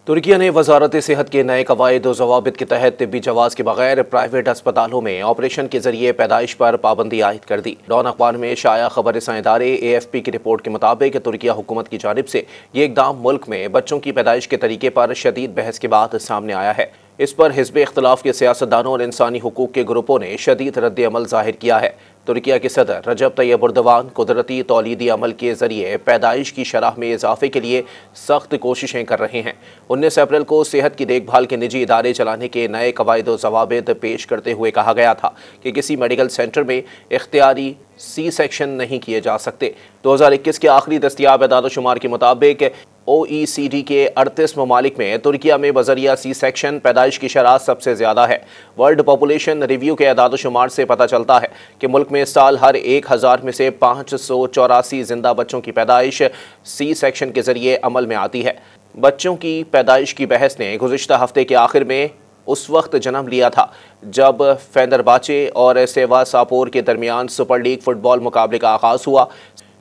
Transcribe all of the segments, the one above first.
तुर्किया ने वजारत सेहत के नए कवायद और जवाबित के तहत तिब्बी जवाज के बगैर प्राइवेट अस्पतालों में ऑपरेशन के जरिए पैदाइश पर पाबंदी आयद कर दी। डॉन अखबार में शाया खबर रसां इदारे AFP की रिपोर्ट के मुताबिक तुर्किया हुकूमत की जानिब से ये इकदाम मुल्क में बच्चों की पैदाइश के तरीके पर शदीद बहस के बाद सामने आया है। इस पर हिज़्ब इख्तिलाफ के सियासतदानों और इंसानी हुकूक के ग्रुपों ने शदीद रद्द अमल जाहिर किया है। तुर्किया के सदर रजब तैयब एर्दोगान कुदरती तौलीदी अमल के जरिए पैदाइश की शरह में इजाफे के लिए सख्त कोशिशें कर रहे हैं। 19 अप्रैल को सेहत की देखभाल के निजी इदारे चलाने के नए कवायद व जवाबित पेश करते हुए कहा गया था कि किसी मेडिकल सेंटर में इख्तियारी C-सेक्शन नहीं किए जा सकते। 2021 के आखिरी दस्तियाब एदाद-ओ-शुमार के मुताबिक OECD के 38 ममालिक में तुर्किया में बजरिया C-सेक्शन पैदाइश की शरह सबसे ज़्यादा है। वर्ल्ड पॉपुलेशन रिव्यू के एदाद-ओ-शुमार से पता चलता है कि मुल्क में साल हर 1000 में से 584 जिंदा बच्चों की पैदाइश C-सेक्शन के जरिए अमल में आती है। बच्चों की पैदाइश की बहस ने गुज़िश्ता हफ्ते के आखिर में उस वक्त जन्म लिया था जब फेनेरबाचे और सेवास्पोर के दरमियान सुपर लीग फुटबॉल मुकाबले का आगाज़ हुआ।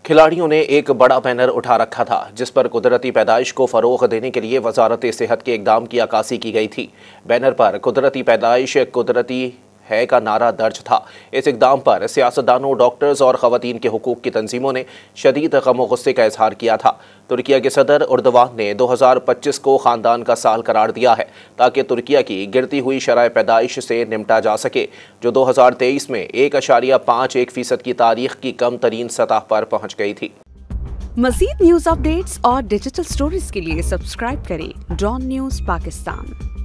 खिलाड़ियों ने एक बड़ा बैनर उठा रखा था जिस पर कुदरती पैदाइश को फ़रोग़ देने के लिए वजारत सेहत के इक़दाम की अक्कासी की गई थी। बैनर पर कुदरती पैदाइश कुदरती है का नारा दर्ज था। इस इक़दाम पर सियासतदानों, डॉक्टर्स और ख़वातीन के हुकूक की तंजीमों ने शदीद गम व गुस्से का इजहार किया था। तुर्किया के सदर एर्दोगान ने 2025 को ख़ानदान का साल करार दिया है ताकि तुर्किया की गिरती हुई शरह पैदाइश से निपटा जा सके जो 2023 में 1.51% की तारीख की कम तरीन सतह पर पहुँच गई थी। मज़ीद न्यूज़ अपडेट्स और डिजिटल स्टोरीज के लिए सब्सक्राइब करें डॉन न्यूज़ पाकिस्तान।